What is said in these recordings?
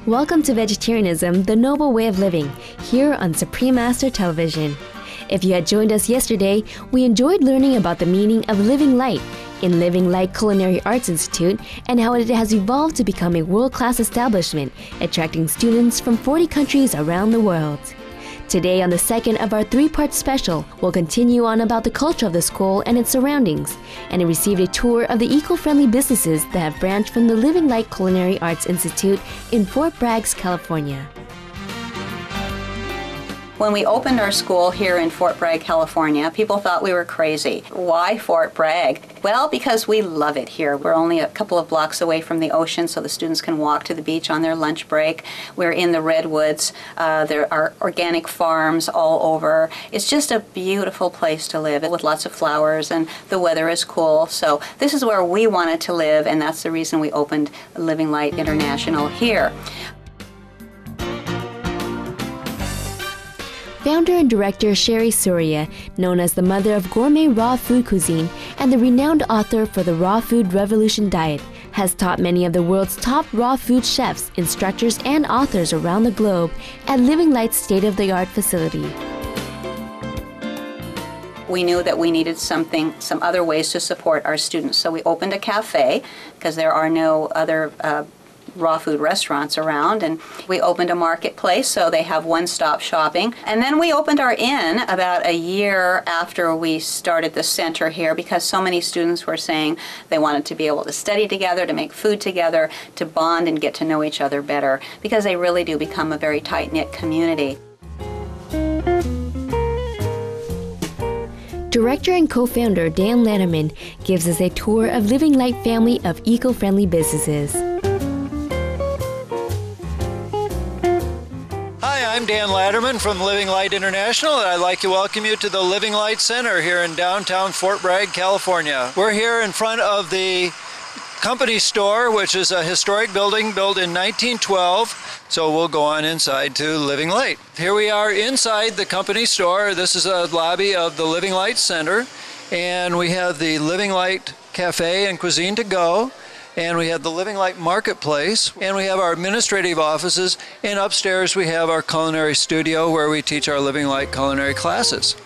Welcome to Vegetarianism, the Noble Way of Living, here on Supreme Master Television. If you had joined us yesterday, we enjoyed learning about the meaning of living light in Living Light Culinary Arts Institute and how it has evolved to become a world-class establishment, attracting students from 40 countries around the world. Today, on the second of our three-part special, we'll continue on about the culture of the school and its surroundings, and it received a tour of the eco-friendly businesses that have branched from the Living Light Culinary Arts Institute in Fort Bragg, California. When we opened our school here in Fort Bragg, California, people thought we were crazy. Why Fort Bragg? Well, because we love it here. We're only a couple of blocks away from the ocean, so the students can walk to the beach on their lunch break. We're in the redwoods. There are organic farms all over. It's just a beautiful place to live with lots of flowers, and the weather is cool. So this is where we wanted to live, and that's the reason we opened Living Light International here. Founder and director Sherry Surya, known as the mother of gourmet raw food cuisine and the renowned author for the Raw Food Revolution Diet, has taught many of the world's top raw food chefs, instructors, and authors around the globe at Living Light's state-of-the-art facility. We knew that we needed some other ways to support our students, so we opened a cafe because there are no other raw food restaurants around, and we opened a marketplace so they have one-stop shopping. And then we opened our inn about a year after we started the center here because so many students were saying they wanted to be able to study together, to make food together, to bond and get to know each other better, because they really do become a very tight-knit community. Director and co-founder Dan Letterman gives us a tour of Living Light family of eco-friendly businesses. I'm Dan Latterman from Living Light International, and I'd like to welcome you to the Living Light Center here in downtown Fort Bragg, California. We're here in front of the company store, which is a historic building built in 1912. So we'll go on inside to Living Light. Here we are inside the company store. This is a lobby of the Living Light Center, and we have the Living Light Cafe and Cuisine to Go. And we have the Living Light Marketplace, and we have our administrative offices, and upstairs we have our culinary studio where we teach our Living Light culinary classes.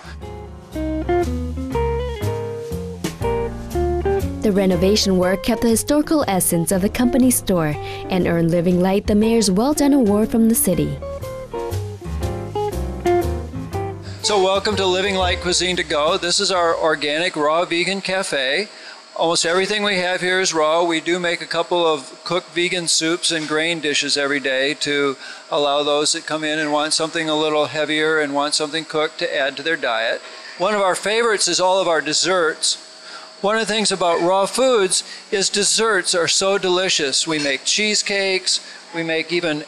The renovation work kept the historical essence of the company store and earned Living Light the Mayor's Well Done Award from the city. So welcome to Living Light Cuisine to Go. This is our organic raw vegan cafe. Almost everything we have here is raw. We do make a couple of cooked vegan soups and grain dishes every day to allow those that come in and want something a little heavier and want something cooked to add to their diet. One of our favorites is all of our desserts. One of the things about raw foods is desserts are so delicious. We make cheesecakes, we make even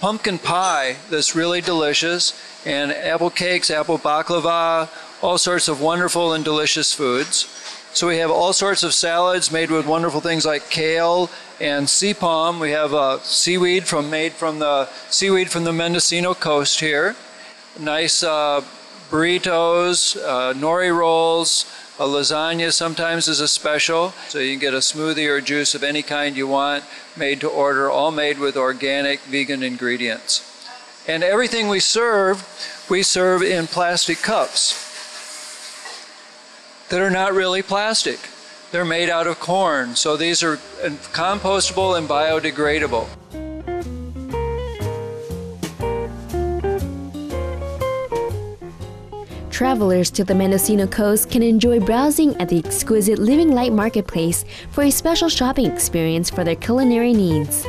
pumpkin pie that's really delicious, and apple cakes, apple baklava, all sorts of wonderful and delicious foods. So we have all sorts of salads made with wonderful things like kale and sea palm. We have seaweed made from the seaweed from the Mendocino coast here. Nice burritos, nori rolls, a lasagna sometimes is a special. So you can get a smoothie or juice of any kind you want, made to order, all made with organic vegan ingredients. And everything we serve in plastic cups that are not really plastic. They're made out of corn, so these are compostable and biodegradable. Travelers to the Mendocino coast can enjoy browsing at the exquisite Living Light Marketplace for a special shopping experience for their culinary needs.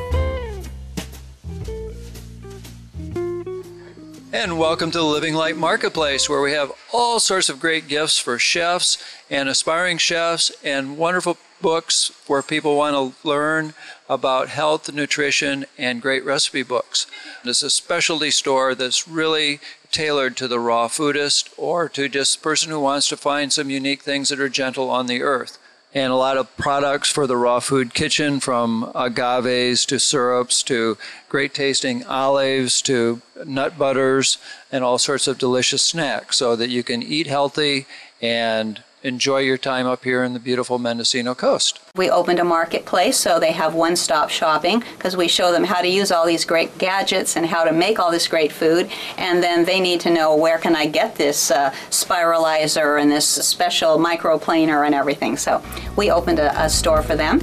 And welcome to the Living Light Marketplace, where we have all sorts of great gifts for chefs and aspiring chefs and wonderful books where people want to learn about health, nutrition, and great recipe books. It's a specialty store that's really tailored to the raw foodist or to just a person who wants to find some unique things that are gentle on the earth. And a lot of products for the raw food kitchen, from agaves to syrups to great tasting olives to nut butters and all sorts of delicious snacks, so that you can eat healthy and enjoy your time up here in the beautiful Mendocino coast. We opened a marketplace so they have one-stop shopping because we show them how to use all these great gadgets and how to make all this great food, and then they need to know where can I get this spiralizer and this special microplaner and everything. So we opened a store for them.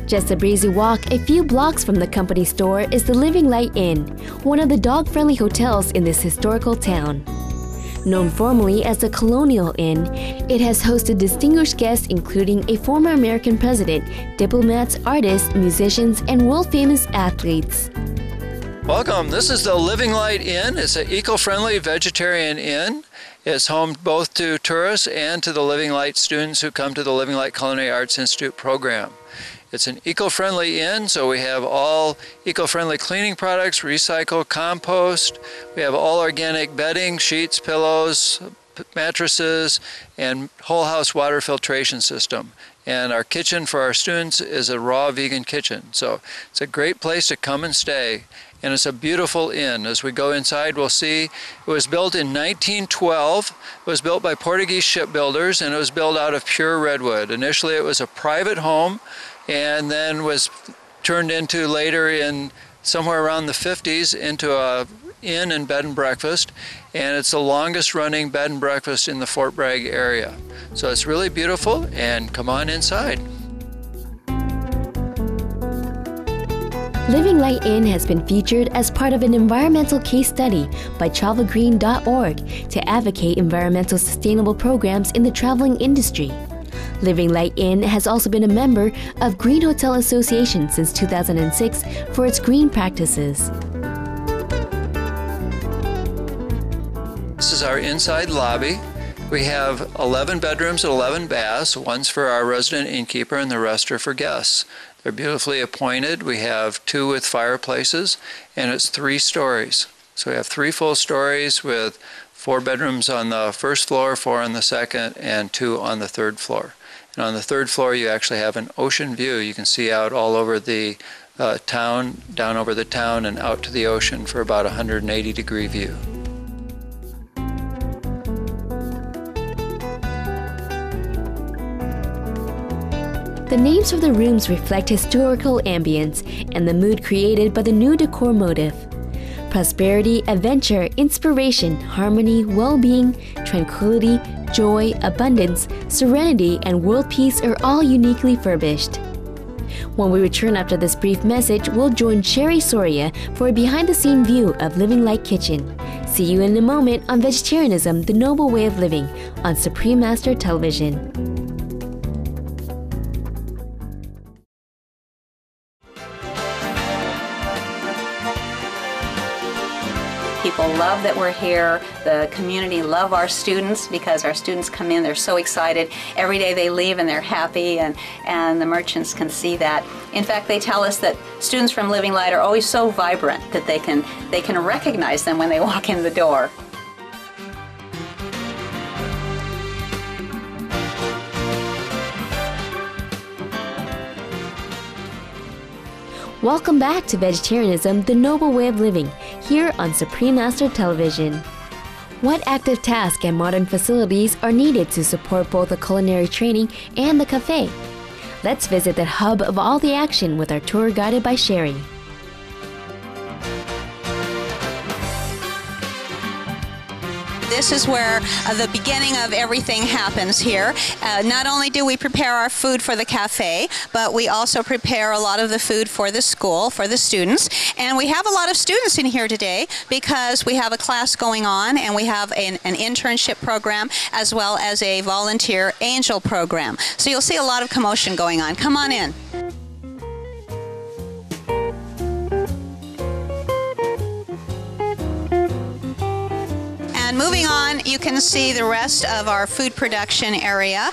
Just a breezy walk a few blocks from the company store is the Living Light Inn, one of the dog-friendly hotels in this historical town. Known formerly as the Colonial Inn, it has hosted distinguished guests including a former American president, diplomats, artists, musicians, and world-famous athletes. Welcome. This is the Living Light Inn. It's an eco-friendly vegetarian inn. It's home both to tourists and to the Living Light students who come to the Living Light Culinary Arts Institute program. It's an eco-friendly inn, so we have all eco-friendly cleaning products, recycle, compost. We have all organic bedding, sheets, pillows, mattresses, and whole house water filtration system. And our kitchen for our students is a raw vegan kitchen. So it's a great place to come and stay. And it's a beautiful inn. As we go inside, we'll see it was built in 1912. It was built by Portuguese shipbuilders, and it was built out of pure redwood. Initially, it was a private home, and then was turned into later in somewhere around the 50s into a inn and bed and breakfast, and it's the longest running bed and breakfast in the Fort Bragg area. So it's really beautiful, and come on inside. Living Light Inn has been featured as part of an environmental case study by travelgreen.org to advocate environmental sustainable programs in the traveling industry. Living Light Inn has also been a member of Green Hotel Association since 2006 for its green practices. This is our inside lobby. We have 11 bedrooms and 11 baths. One's for our resident innkeeper and the rest are for guests. They're beautifully appointed. We have 2 with fireplaces, and it's 3 stories. So we have 3 full stories with 4 bedrooms on the first floor, 4 on the second, and 2 on the third floor. And on the third floor, you actually have an ocean view. You can see out all over the town, down over the town, and out to the ocean for about a 180-degree view. The names of the rooms reflect historical ambience and the mood created by the new decor motif. Prosperity, adventure, inspiration, harmony, well-being, tranquility, joy, abundance, serenity, and world peace are all uniquely furbished. When we return after this brief message, we'll join Sherry Soria for a behind-the-scene view of Living Light Kitchen. See you in a moment on Vegetarianism, the Noble Way of Living on Supreme Master Television. People love that we're here. The community love our students because our students come in, they're so excited. Every day they leave and they're happy, and the merchants can see that. In fact, they tell us that students from Living Light are always so vibrant that they can recognize them when they walk in the door. Welcome back to Vegetarianism, the Noble Way of Living, here on Supreme Master Television. What active tasks and modern facilities are needed to support both the culinary training and the cafe? Let's visit the hub of all the action with our tour guided by Sherry. This is where the beginning of everything happens here. Not only do we prepare our food for the cafe, but we also prepare a lot of the food for the school, for the students. And we have a lot of students in here today because we have a class going on and we have an internship program as well as a volunteer angel program. So you'll see a lot of commotion going on. Come on in. And moving on, you can see the rest of our food production area.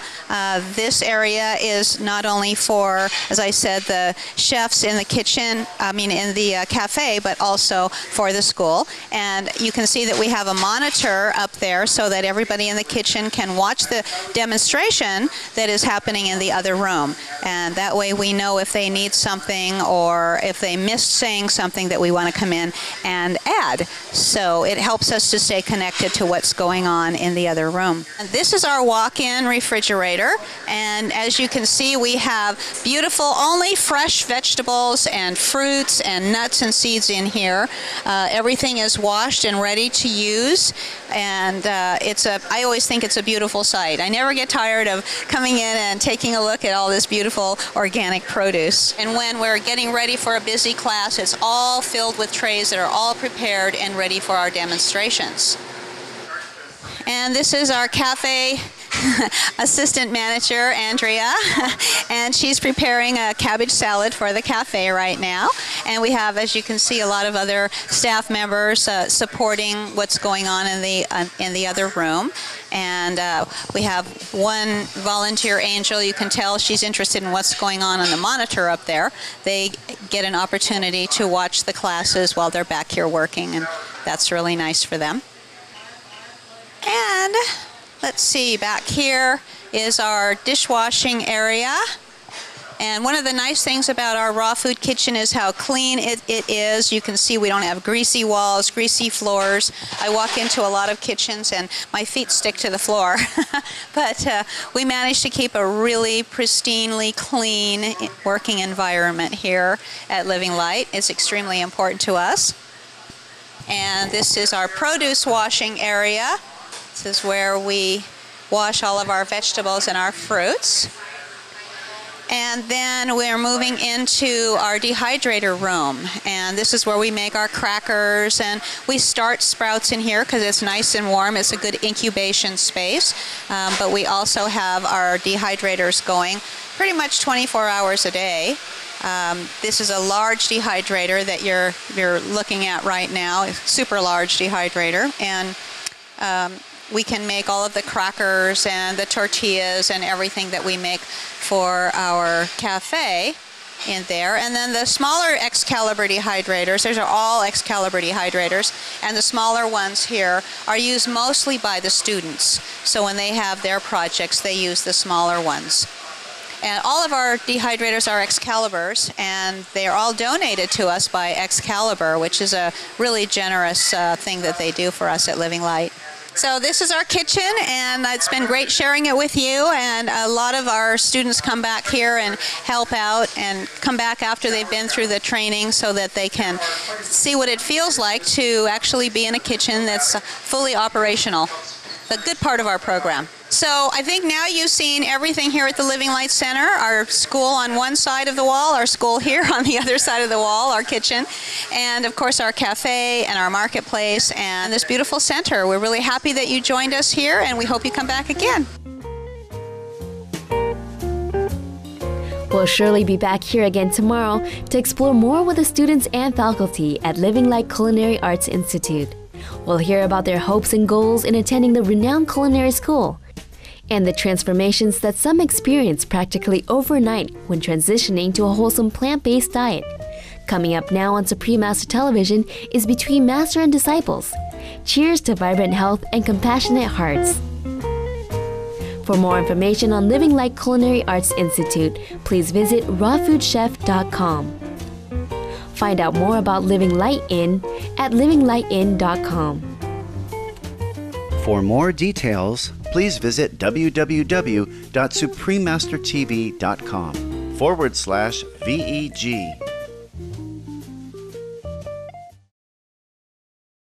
This area is not only for, as I said, the chefs in the kitchen, in the cafe, but also for the school. And you can see that we have a monitor up there so that everybody in the kitchen can watch the demonstration that is happening in the other room. And that way we know if they need something or if they missed saying something that we want to come in and add. So it helps us to stay connected to what's going on in the other room. And this is our walk-in refrigerator, and as you can see, we have beautiful, only fresh vegetables and fruits and nuts and seeds in here. Everything is washed and ready to use, and I always think it's a beautiful sight. I never get tired of coming in and taking a look at all this beautiful organic produce. And when we're getting ready for a busy class, it's all filled with trays that are all prepared and ready for our demonstrations. And this is our cafe assistant manager, Andrea, and she's preparing a cabbage salad for the cafe right now. And we have, as you can see, a lot of other staff members supporting what's going on in the other room. And we have one volunteer angel. You can tell she's interested in what's going on the monitor up there. They get an opportunity to watch the classes while they're back here working, and that's really nice for them. And let's see, back here is our dishwashing area. And one of the nice things about our raw food kitchen is how clean it is. You can see we don't have greasy walls, greasy floors. I walk into a lot of kitchens and my feet stick to the floor. But we managed to keep a really pristinely clean working environment here at Living Light. It's extremely important to us. And this is our produce washing area. This is where we wash all of our vegetables and our fruits. And then we're moving into our dehydrator room. And this is where we make our crackers. And we start sprouts in here because it's nice and warm. It's a good incubation space. But we also have our dehydrators going pretty much 24 hours a day. This is a large dehydrator that you're looking at right now. It's a super large dehydrator. And we can make all of the crackers and the tortillas and everything that we make for our cafe in there. And then the smaller Excalibur dehydrators, these are all Excalibur dehydrators, and the smaller ones here are used mostly by the students. So when they have their projects, they use the smaller ones. And all of our dehydrators are Excaliburs, and they are all donated to us by Excalibur, which is a really generous thing that they do for us at Living Light. So this is our kitchen, and it's been great sharing it with you, and a lot of our students come back here and help out and come back after they've been through the training so that they can see what it feels like to actually be in a kitchen that's fully operational. The good part of our program. So I think now you've seen everything here at the Living Light Center, our school on one side of the wall, our school here on the other side of the wall, our kitchen, and of course our cafe and our marketplace and this beautiful center. We're really happy that you joined us here, and we hope you come back again. We'll surely be back here again tomorrow to explore more with the students and faculty at Living Light Culinary Arts Institute. We'll hear about their hopes and goals in attending the renowned culinary school, and the transformations that some experience practically overnight when transitioning to a wholesome plant-based diet. Coming up now on Supreme Master Television is Between Master and Disciples. Cheers to vibrant health and compassionate hearts. For more information on Living Light Culinary Arts Institute, please visit rawfoodchef.com. Find out more about Living Light In at livinglightin.com. For more details, please visit www.suprememastertv.com/VEG.